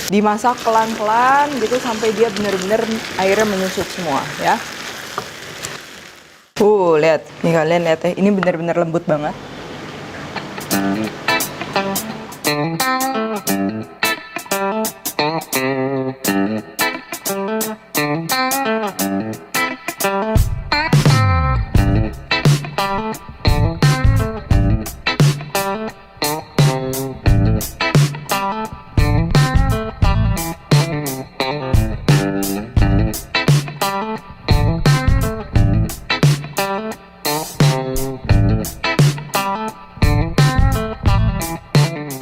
dimasak pelan-pelan gitu sampai dia bener-bener airnya menyusut semua ya. Lihat. Nih kalian lihat ya, ini bener-bener lembut banget.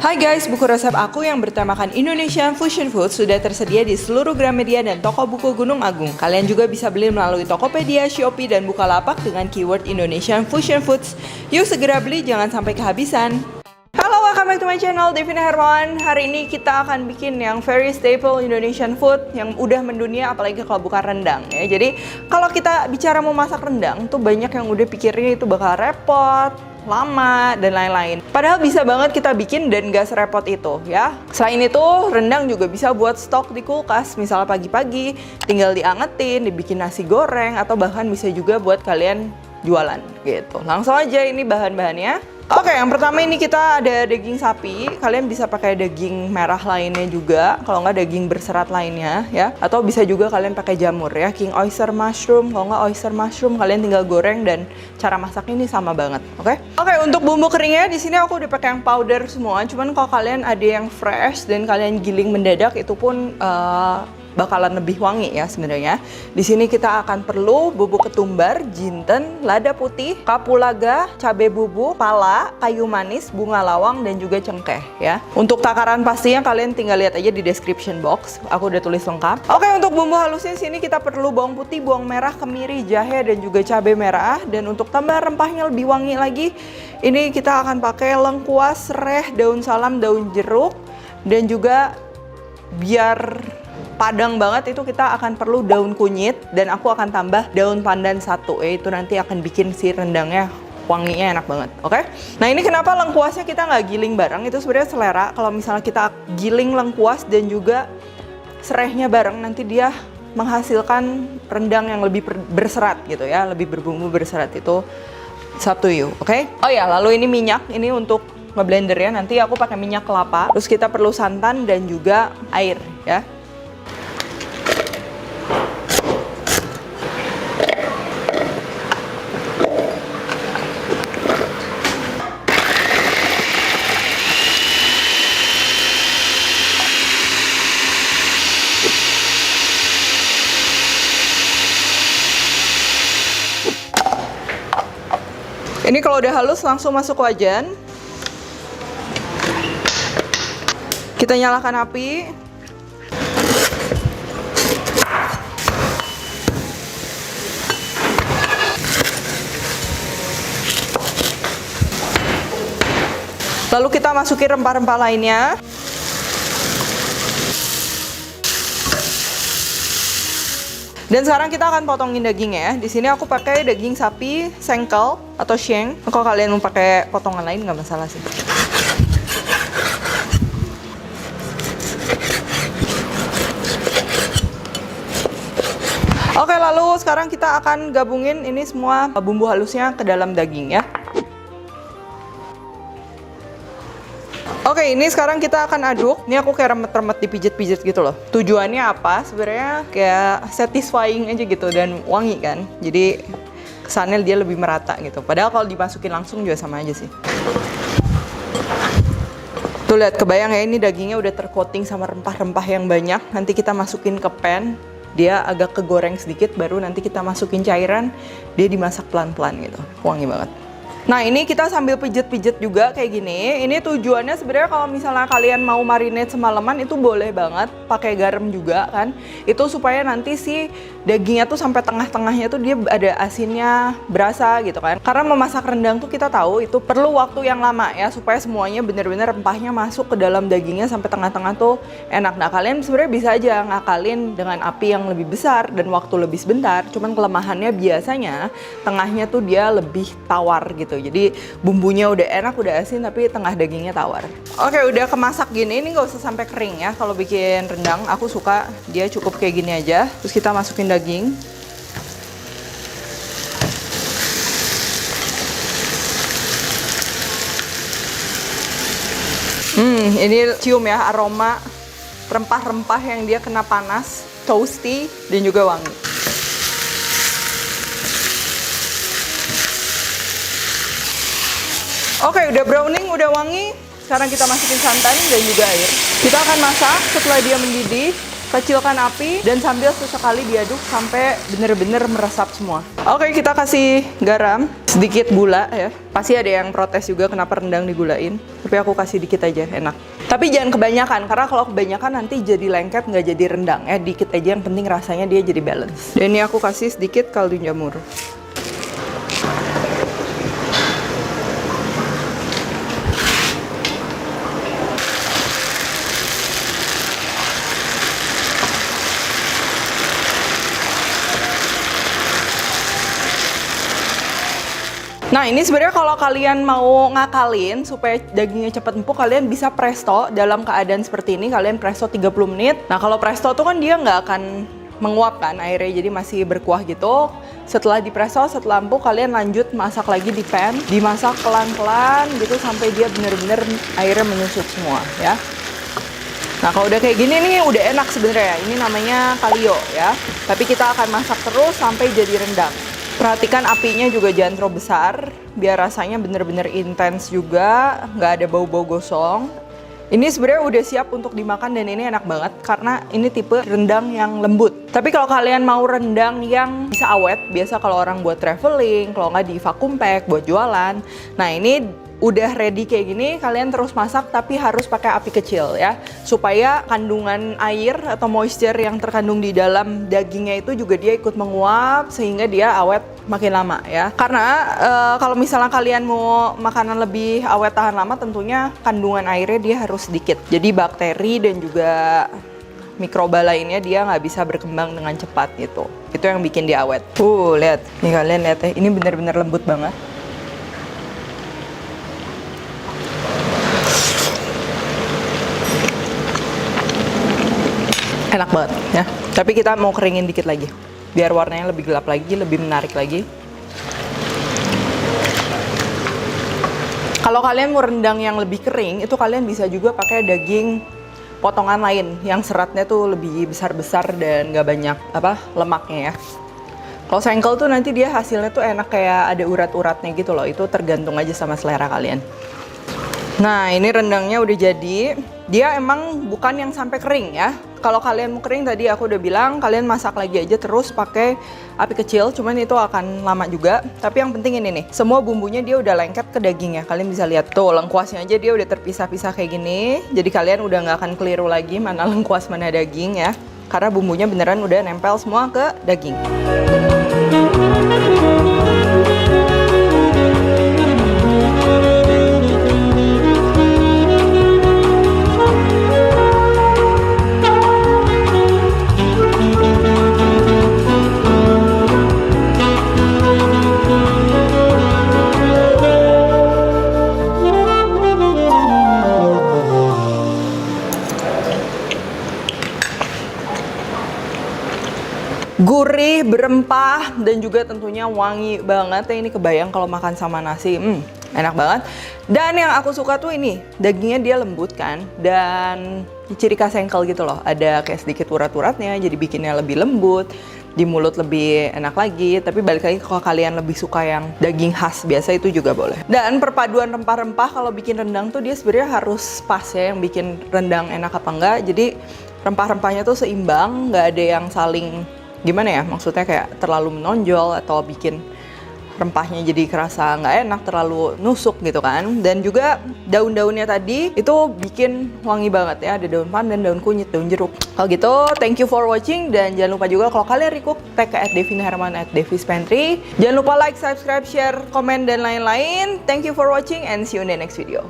Hai guys, buku resep aku yang bertemakan Indonesian Fusion Food sudah tersedia di seluruh Gramedia dan toko buku Gunung Agung. Kalian juga bisa beli melalui Tokopedia, Shopee, dan Bukalapak dengan keyword Indonesian Fusion Foods. Yuk segera beli, jangan sampai kehabisan. Halo, welcome back to my channel, Devina Hermawan. Hari ini kita akan bikin yang very staple Indonesian food yang udah mendunia, apalagi kalau bukan rendang ya. Jadi kalau kita bicara mau masak rendang tuh banyak yang udah pikirnya itu bakal repot, lama, dan lain-lain. Padahal bisa banget kita bikin dan gak serepot itu ya. Selain itu, rendang juga bisa buat stok di kulkas. Misalnya pagi-pagi tinggal diangetin, dibikin nasi goreng, atau bahkan bisa juga buat kalian jualan gitu. Langsung aja ini bahan-bahannya. Oke, yang pertama ini kita ada daging sapi. Kalian bisa pakai daging merah lainnya juga, kalau nggak daging berserat lainnya ya. Atau bisa juga kalian pakai jamur ya, king oyster mushroom. Kalau nggak oyster mushroom, kalian tinggal goreng dan cara masak ini sama banget. Oke, untuk bumbu keringnya di sini aku udah pakai yang powder semua. Cuman kalau kalian ada yang fresh dan kalian giling mendadak, itu pun bakalan lebih wangi ya sebenarnya. Di sini kita akan perlu bubuk ketumbar, jinten, lada putih, kapulaga, cabai bubuk, pala, kayu manis, bunga lawang, dan juga cengkeh ya. Untuk takaran pastinya kalian tinggal lihat aja di description box. Aku udah tulis lengkap. Oke, untuk bumbu halusnya sini kita perlu bawang putih, bawang merah, kemiri, jahe, dan juga cabai merah. Dan untuk tambah rempahnya lebih wangi lagi, ini kita akan pakai lengkuas, sereh, daun salam, daun jeruk, dan juga biar padang banget itu kita akan perlu daun kunyit, dan aku akan tambah daun pandan satu ya. Itu nanti akan bikin si rendangnya wanginya enak banget. Oke, nah ini kenapa lengkuasnya kita nggak giling bareng, itu sebenarnya selera. Kalau misalnya kita giling lengkuas dan juga serehnya bareng, nanti dia menghasilkan rendang yang lebih berserat gitu ya, lebih berbumbu berserat. Itu satu yuk. Oke. Oh ya, lalu ini minyak, ini untuk ngeblendernya nanti aku pakai minyak kelapa. Terus kita perlu santan dan juga air ya. Ini kalau udah halus langsung masuk wajan. Kita nyalakan api. Lalu kita masukin rempah-rempah lainnya. Dan sekarang kita akan potongin dagingnya. Di sini aku pakai daging sapi sengkel atau shank. Kalau kalian mau pakai potongan lain nggak masalah sih. Oke, lalu sekarang kita akan gabungin ini semua bumbu halusnya ke dalam daging ya. Oke, ini sekarang kita akan aduk. Ini aku kayak remet-remet dipijit-pijit gitu loh. Tujuannya apa? Sebenarnya kayak satisfying aja gitu dan wangi kan. Jadi kesannya dia lebih merata gitu. Padahal kalau dimasukin langsung juga sama aja sih. Tuh lihat, kebayang ya, ini dagingnya udah tercoating sama rempah-rempah yang banyak. Nanti kita masukin ke pan. Dia agak kegoreng sedikit, baru nanti kita masukin cairan. Dia dimasak pelan-pelan gitu. Wangi banget. Nah, ini kita sambil pijet-pijet juga kayak gini. Ini tujuannya sebenarnya kalau misalnya kalian mau marinate semalaman itu boleh banget pakai garam juga kan. Itu supaya nanti si dagingnya tuh sampai tengah-tengahnya tuh dia ada asinnya berasa gitu kan. Karena memasak rendang tuh kita tahu itu perlu waktu yang lama ya, supaya semuanya bener-bener rempahnya masuk ke dalam dagingnya sampai tengah-tengah tuh enak. Nah, kalian sebenarnya bisa aja ngakalin dengan api yang lebih besar dan waktu lebih sebentar. Cuman kelemahannya biasanya tengahnya tuh dia lebih tawar gitu gitu. Jadi bumbunya udah enak, udah asin, tapi tengah dagingnya tawar. Oke, udah kemasak gini, ini nggak usah sampai kering ya. Kalau bikin rendang, aku suka dia cukup kayak gini aja. Terus kita masukin daging. Ini cium ya aroma rempah-rempah yang dia kena panas, toasty, dan juga wangi. Oke, udah browning, udah wangi. Sekarang kita masukin santan dan juga air. Kita akan masak setelah dia mendidih. Kecilkan api dan sambil sesekali diaduk sampai bener-bener meresap semua. Oke, kita kasih garam, sedikit gula ya. Pasti ada yang protes juga kenapa rendang digulain. Tapi aku kasih dikit aja, enak. Tapi jangan kebanyakan, karena kalau kebanyakan nanti jadi lengket, nggak jadi rendang ya. Dikit aja, yang penting rasanya dia jadi balance. Dan ini aku kasih sedikit kaldu jamur. Nah, ini sebenarnya kalau kalian mau ngakalin supaya dagingnya cepet empuk, kalian bisa presto dalam keadaan seperti ini. Kalian presto 30 menit. Nah, kalau presto tuh kan dia nggak akan menguap kan airnya, jadi masih berkuah gitu. Setelah dipresto, setelah empuk, kalian lanjut masak lagi di pan. Dimasak pelan-pelan gitu sampai dia bener-bener airnya menyusut semua ya. Nah, kalau udah kayak gini nih udah enak sebenarnya. Ini namanya kalio ya. Tapi kita akan masak terus sampai jadi rendang. Perhatikan apinya juga jangan terlalu besar, biar rasanya bener-bener intens juga, nggak ada bau-bau gosong. Ini sebenarnya udah siap untuk dimakan dan ini enak banget karena ini tipe rendang yang lembut. Tapi kalau kalian mau rendang yang bisa awet, biasa kalau orang buat traveling, kalau nggak di vacuum pack buat jualan. Nah, ini udah ready kayak gini, kalian terus masak tapi harus pakai api kecil ya, supaya kandungan air atau moisture yang terkandung di dalam dagingnya itu juga dia ikut menguap sehingga dia awet makin lama ya. Karena kalau misalnya kalian mau makanan lebih awet tahan lama, tentunya kandungan airnya dia harus sedikit. Jadi bakteri dan juga mikroba lainnya dia nggak bisa berkembang dengan cepat gitu. Itu yang bikin dia awet. Lihat, nih kalian lihat ya, ini bener-bener lembut banget. Enak banget ya. Tapi kita mau keringin dikit lagi biar warnanya lebih gelap lagi, lebih menarik lagi. Kalau kalian mau rendang yang lebih kering, itu kalian bisa juga pakai daging potongan lain yang seratnya tuh lebih besar-besar dan nggak banyak lemaknya ya. Kalau sengkel tuh nanti dia hasilnya tuh enak kayak ada urat-uratnya gitu loh. Itu tergantung aja sama selera kalian. Nah, ini rendangnya udah jadi. Dia emang bukan yang sampai kering ya. Kalau kalian mau kering tadi aku udah bilang, kalian masak lagi aja terus pakai api kecil, cuman itu akan lama juga. Tapi yang penting ini nih, semua bumbunya dia udah lengket ke dagingnya. Kalian bisa lihat tuh, lengkuasnya aja dia udah terpisah-pisah kayak gini. Jadi kalian udah nggak akan keliru lagi mana lengkuas mana daging ya. Karena bumbunya beneran udah nempel semua ke daging. Gurih, berempah, dan juga tentunya wangi banget ya. Ini kebayang kalau makan sama nasi, enak banget. Dan yang aku suka tuh ini, dagingnya dia lembut kan, dan ciri khas sengkel gitu loh. Ada kayak sedikit urat-uratnya, jadi bikinnya lebih lembut, di mulut lebih enak lagi. Tapi balik lagi kalau kalian lebih suka yang daging khas biasa itu juga boleh. Dan perpaduan rempah-rempah kalau bikin rendang tuh dia sebenarnya harus pas ya, yang bikin rendang enak apa enggak. Jadi rempah-rempahnya tuh seimbang, nggak ada yang saling gimana ya, maksudnya kayak terlalu menonjol atau bikin rempahnya jadi kerasa nggak enak, terlalu nusuk gitu kan. Dan juga daun-daunnya tadi itu bikin wangi banget ya, ada daun pandan, daun kunyit, daun jeruk. Kalau gitu, thank you for watching, dan jangan lupa juga kalau kalian recook, tag ke @devinaherman @devispantry. Jangan lupa like, subscribe, share, komen, dan lain-lain. Thank you for watching and see you in the next video.